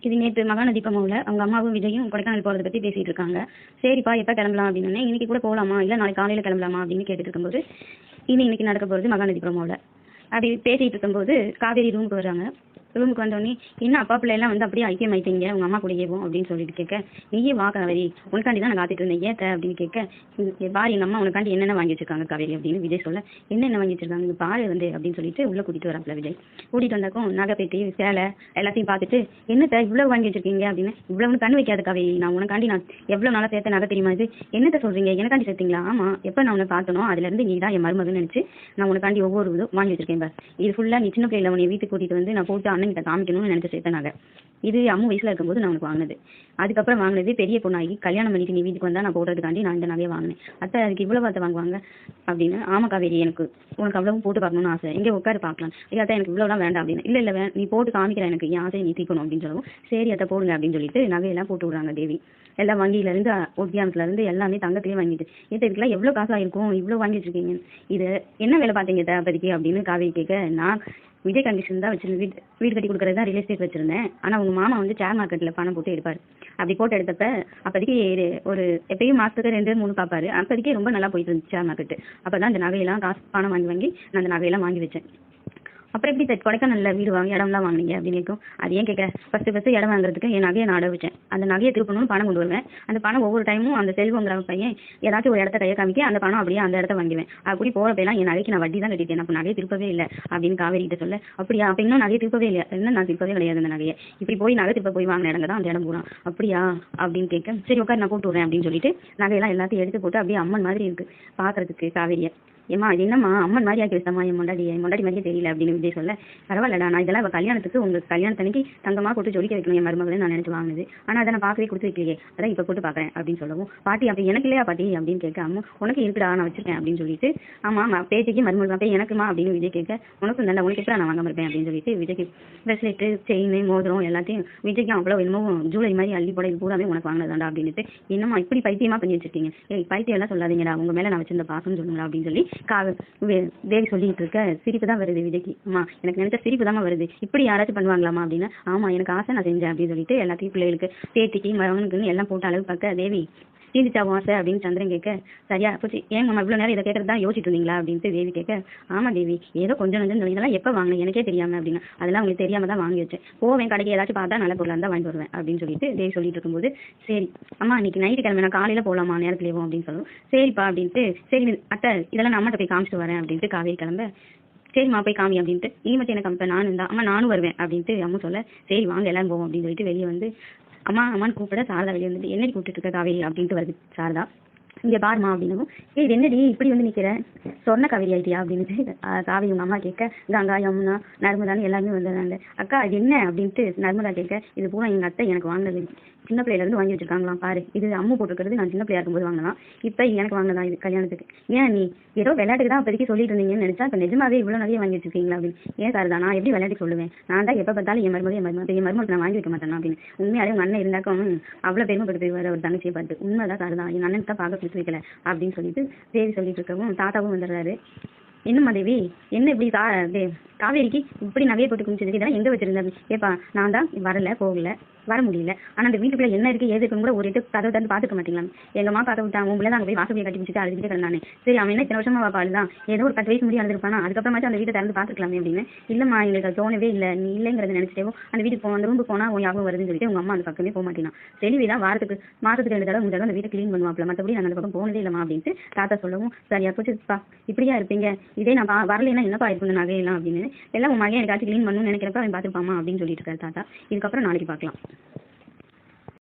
இது நேற்று மகாநதி தீபமாவில் அவங்க அம்மாவும் விஜயும் கொடைக்கானல் போகிறத பற்றி பேசிகிட்டு இருக்காங்க. சரிப்பா எப்போ கிளம்பலாம் அப்படின்னு, இன்னைக்கு கூட போகலாமா இல்லை நாளைக்கு காலையில் கிளம்பலாமா அப்படின்னு கேட்டுட்டு இருக்கும்போது, இன்னைக்கு நடக்க போகிறது மகாநதி தீபமாவில். அப்படி பேசிகிட்டு இருக்கும்போது காவேரி ரூமுக்கு வர்றாங்க. ரூமுக்கு வந்தோடனே என்ன அப்பா பிள்ளைலாம் வந்து அப்படியே ஐக்கியம் ஆயிட்டீங்க உங்கள் அம்மா கூட ஏவோம் அப்படின்னு சொல்லிட்டு கேட்க, நீயே வா காவேரி உனக்காண்டி தான் நான் காத்துட்டு இருந்தேன் ஏத்த அப்படின்னு கேட்க, பாரு எங்கள் அம்மா உனக்காண்டி என்னென்ன வாங்கி வச்சிருக்காங்க காவேரி அப்படின்னு விஜய் சொல்ல, என்னென்ன வாங்கி வச்சிருக்காங்க இங்கே பாரு வந்து அப்படின்னு சொல்லிட்டு உள்ளே கூட்டிகிட்டு வராப்புல விஜய். கூட்டிகிட்டு வந்தாக்கும் நகை பெட்டி சேலை எல்லாத்தையும் பார்த்துட்டு, என்னத்தை இவ்வளோ வாங்கி வச்சிருக்கீங்க அப்படின்னு, இவ்வளோன்னு கண் வைக்காத காவேரி, நான் உனக்காண்டி நான் எவ்வளோ நாளாக சேர்த்த நகை தெரியுமா இது, என்னத்தை சொல்கிறீங்க எனக்காண்டி சேர்த்தீங்களா, ஆமாம் எப்போ நான் உன்னை பார்த்தனோ அதுலேருந்து நீ தான் என் மருமகன்னு நினச்சி நான் உனக்காண்டி ஒவ்வொரு இதுவும் வாங்கி வச்சிருக்கேன் பார், இது ஃபுல்லாக நீ சின்ன பிள்ளைல உன்னை வீட்டுக்கு கூட்டிகிட்டு வந்து நான் போட்டு அண்ணன் கிட்ட காமிக்கணும்னு நினச்சி சேர்த்தனாங்க. இது அம்மா வயசுல இருக்கும்போது நான் உனக்கு வாங்கினது. அதுக்கப்புறம் வாங்கினது பெரிய பொண்ணாகி கல்யாணம் பண்ணிட்டு நீ வீட்டுக்கு வந்தால் நான் போடுறதுக்காண்டி நான் இந்த நகையை வாங்கினேன். அத்தை அதுக்கு இவ்வளோ பார்த்து வாங்குவாங்க அப்படின்னு. ஆமா காவேரி எனக்கு உனக்கு அவ்வளவு போட்டு பார்க்கணும்னு ஆசை, எங்கே உட்காரு பார்க்கலாம், இல்லை அத்தை எனக்கு இவ்வளோலாம் வேண்டாம் அப்படின்னு. இல்லை நீ போட்டு காமிக்கிறேன் எனக்கு என் ஆசையை நீ தீக்கணும் அப்படின்னு சொல்லவும், சரி அத்தை போடுங்க அப்படின்னு சொல்லிட்டு நகையெல்லாம் போட்டு விடுறாங்க தேவி. எல்லாம் வங்கியிலேருந்து ஒட்டியானத்துலேருந்து எல்லாமே தங்கத்திலே வாங்கிட்டு, ஏற்ற இதுக்கெல்லாம் எவ்வளோ காசு ஆயிருக்கும் இவ்வளோ வாங்கி வச்சிருக்கீங்க, இது என்ன வேலை பார்த்தீங்க அப்போதைக்கு அப்படின்னு காவேரி கேட்க, நான் விஜய் கண்டிஷன் தான் வச்சிருந்தேன், வீடு கட்டி கொடுக்குறது தான் ரியல் எஸ்டேட் வச்சிருந்தேன். ஆனால் உங்கள் மாமா வந்து ஷேர் மார்க்கெட்டில் பணம் போட்டு எடுப்பார். அப்படி போட்டு எடுத்தப்ப அப்போதைக்கு ஒரு எப்பயும் மாதத்துக்கு 2-3 பார்ப்பாரு. அப்போதைக்கே ரொம்ப நல்லா போயிட்டு இருந்துச்சு ஷேர் மார்க்கெட்டு. அப்போ தான் இந்த நகையெல்லாம் காசு பணம் வாங்கி நான் அந்த நகையெல்லாம் வாங்கி வச்சேன். அப்புறம் எப்படி கொடைக்கானல்ல வீடு வாங்கி இடம்லாம் வாங்கினீங்க அப்படின்னு கேட்கும். அது ஏன் கேட்க, ஃபஸ்ட்டு இடம் வாங்குறதுக்கு என் நகையை நான் அடை வச்சேன். அந்த நகையை திருப்பணும்னு பணம் கொண்டு வருவேன். அந்த பணம் ஒவ்வொரு டைமும் அந்த செல்வங்கிற பையன் ஏதாச்சும் ஒரு இடத்த கையை காமிக்க அந்த பணம் அப்படியே அந்த இடத்த வாங்குவேன். அப்படி போகிறப்பெல்லாம் என் நகைக்கு நான் வட்டி தான் கட்டிட்டேன், அப்போ நகையை திருப்பவே இல்லை அப்படின்னு காவேரி கிட்ட சொல்ல, அப்படியா அப்போ இன்னும் நகையை திருப்பவே இல்லை, இன்னும் நான் திருப்பவே கிடையாது அந்த நகையை, இப்படி போய் நகை திருப்ப போய் வாங்கின இடங்க தான் அந்த இடம் போகிறான் அப்படியா அப்படின்னு கேட்க, சரி உட்கார் நான் போட்டு விட்றேன் அப்படின்னு சொல்லிட்டு நகையெல்லாம் எல்லாத்தையும் எடுத்து போட்டு அப்படியே அம்மன் மாதிரி இருக்கு பார்க்கறதுக்கு காவேரியை. ஏம்மா இது என்னம்மா அம்மன் மாதிரி ஆக்கி வச்சம்மா என் முன்னாடி மாதிரியே தெரியல அப்படின்னு விஜய் சொல்ல, பரவாயில்லடா நான் இதெல்லாம் கல்யாணத்துக்கு உங்களுக்கு கல்யாணத்தன்னைக்கு தங்கமாக போட்டு ஜொலிக்க வைக்கணும் என் மருமகளை நான் நினைச்சு வாங்கினது, ஆனால் அதை நான் பார்க்கவே கொடுத்து வைக்கலையே, அதான் இப்போ போட்டு பார்க்குறேன் அப்படின்னு சொல்லவும், பாட்டி அப்படி எனக்கு இல்லையா பாட்டி அப்படின்னு கேட்க, அம்மா உனக்கு இருக்குடா நான் வச்சிருக்கேன் அப்படின்னு சொல்லிட்டு, ஆமாம் பேட்டிக்கு மருமகள் அப்போ எனக்குமா அப்படின்னு விஜய் கேட்க, உனக்கு நல்லா உனக்கு எப்படா நான் வாங்க இருப்பேன் அப்படின்னு சொல்லிட்டு விஜய்க்கு ப்ரெஸ்லெட்டு செயின் மோதிரம் எல்லாத்தையும் விஜய்க்கு அவ்வளோ என்னமோ ஜூலை மாதிரி அள்ளி போட இது பூராமே உனக்கு வாங்கினதாண்டா அப்படின்ட்டு, என்னம்மா இப்படி பைத்தியமாக பண்ணி வச்சிருக்கீங்க, பைத்தியம் எல்லாம் சொல்லாதீங்கடா உங்கள் மேலே நான் வச்சிருந்த பாசம்னு சொல்லுங்களா அப்படின்னு சொல்லி தேவி சொல்லிட்டு இருக்க, சிரிப்பு தான் வருது விஜய்க்கு. அம்மா எனக்கு நினைச்ச சிரிப்பு தான் வருது, இப்படி யாராச்சும் பண்ணுவாங்களாமா அப்படின்னா, ஆமா எனக்கு ஆசை நான் செஞ்சேன் அப்படின்னு சொல்லிட்டு எல்லாத்தையும் பிள்ளைகளுக்கு பேத்திக்கு மகனுக்குன்னு எல்லாம் போட்டு அளவு பார்க்க, தேவி தீர்ந்துச்சாவும் ஆசை அப்படின்னு சந்திரன் கேட்க, சரியா போச்சு ஏன் நம்ம இவ்வளோ நேரம் இதை கேட்கறது தான் யோசிச்சுட்டு இருந்தீங்களா அப்படின்ட்டு தேவி கேட்க, ஆமா தேவி ஏதோ கொஞ்சம் இதெல்லாம் எப்போ வாங்கினேன் எனக்கே தெரியாம அப்படின்னா, அதெல்லாம் உங்களுக்கு தெரியாம தான் வாங்கி வச்சேன், போவேன் கடைக்கு ஏதாச்சும் பார்த்தா நல்ல பொருளாக இருந்தால் வாங்கி வருவேன் அப்படின்னு சொல்லிட்டு தேவி சொல்லிட்டு இருக்கும்போது, சரி அம்மா இன்னைக்கு நைட்டு கிளம்பி நான் காலையில் போகலாமா நேரத்துலேயும் அப்படின்னு சொல்லுவோம். சரிப்பா அப்படின்ட்டு, சரி அத்தை இதெல்லாம் நான் அம்மாட்ட போய் காமிச்சிட்டு வரேன் அப்படின்ட்டு காவேரி கிளம்ப, சரிம்மா போய் காமி அப்படின்ட்டு, நீ மட்டும் எனக்கு காமிப்பேன் நானும் இருந்தா அம்மா நானும் வருவேன் அப்படின்ட்டு அம்மா சொல்ல, சரி வாங்க எல்லாரும் போவோம் அப்படின்னு சொல்லிட்டு வெளியே வந்து அம்மான்னு கூப்பிட சாரதா வெளியே வந்துட்டு, என்னடி கூப்பிட்டு இருக்க காவேரி அப்படின்ட்டு வருது சாரதா. இங்கே பாருமா அப்படின்னும், இது என்னடி இப்படி வந்து நிற்கிறேன் சொன்ன காவேரி ஆயிட்டியா அப்படின்ட்டு காவேரி உங்கள் அம்மா கேட்க, கங்கா யமுனா நர்மதான்னு எல்லாருமே வந்ததாங்க. அக்கா இது என்ன அப்படின்ட்டு நர்மதா கேட்க, இது பூரா எங்கள் அத்தை எனக்கு வாங்கினது, சின்ன பிள்ளையிலேருந்து வாங்கி வச்சிருக்காங்களாம் பாரு, இது அம்மு போட்டுருக்கிறது நான் சின்ன பிள்ளையா இருக்கும்போது வாங்கினதான், இப்போ எனக்கு வாங்கினதான் இது கல்யாணத்துக்கு, ஏன் நீ ஏதோ விளையாட்டுக்கு தான் அப்போதைக்கு சொல்லிட்டு இருந்தீங்கன்னு நினச்சா இப்போ நிஜமாவே இவ்வளோ நிறைய வாங்கி வச்சிருக்கீங்களா அப்படின்னு. ஏன் சார் தான் நான் எப்படி விளையாட்டு சொல்லுவேன், நான் தான் எப்போ பார்த்தாலும் என் மருமகளுக்கு நான் வாங்கி வைக்க மாட்டேன் அப்படின்னு. உண்மையாலே உங்கள் அண்ணன் இருந்தாக்கும் அவ்வளோ பெருமைப்படுத்துவார் ஒரு தங்கச்சியை பார்த்து, உண்மைதான் சார் தான் என் அண்ணனுக்கு தான் பார்க்க பிடிச்சி வைக்கல அப்படின்னு சொல்லிட்டு தேவி சொல்லிட்டு இருக்கவும் தாத்தாவும் வந்துடுறாரு. என்னம்மா தேவி என்ன இப்படி காவேரிக்கு இப்படி நகையை போட்டு குமிச்சதுக்கு இதெல்லாம் எங்கே வச்சிருந்தேன், ஏப்பா நான் தான் வரல போகல வர முடியல, ஆனால் அந்த வீட்டுக்குள்ள என்ன இருக்குது ஏது இருக்குன்னு கூட ஒரு இது கதவை தந்து பார்த்துக்க மாட்டீங்களா, எங்கள் அம்மா பார்க்க விட்டாங்க உங்களை தான் அங்கே போய் வாசப்பையை கட்டி பிடிச்சிட்டு அழுதுகிட்டே கிடந்தானே, சரி அவன் என்ன இத்தனை வருஷமா வாப்பா அழுதான், ஏதோ ஒரு 10 வயசு முடியும் அழுதுருப்பானா, அதுக்கப்புறமாச்சும் அந்த வீட்டை திறந்து பார்த்துக்கலாமே அப்படின்னு. இல்லைம்மா எங்களுக்கு அது தோணவே இல்லை, நீ இல்லைங்கிறத நினைச்சிட்டேவோ அந்த வீட்டுக்கு அந்த ரூமுக்கு போனால் உன் ஞாபகம் வருதுன்னு சொல்லிட்டு உங்கள் அம்மா அந்த பக்கமே போக மாட்டேனா, தெளிவிதான் மாதத்துக்கு 2 தடவை 3 தடவை அந்த வீட்டை க்ளீன் பண்ணுவாப்ல, மற்றபடி நான் அந்த பக்கம் போனதே இல்லைம்மா அப்படின்ட்டு தாத்தா சொல்லவும், சரியா போச்சுப்பா இப்படியா இருப்பீங்க, இதே நான் வரலைன்னா என்னப்பா இருக்குங்க நகையெல்லாம் அப்படின்னு, எல்லாம் உன் மகன் எனக்காச்சும் க்ளீன் பண்ணணும்னு நினைக்கிறப்ப அவன் பார்த்துப்பாமா அப்படின்னு சொல்லிட்டு இருக்காரு தாத்தா. இதுக்கப்புறம் நாளைக்கு பார்க்கலாம்.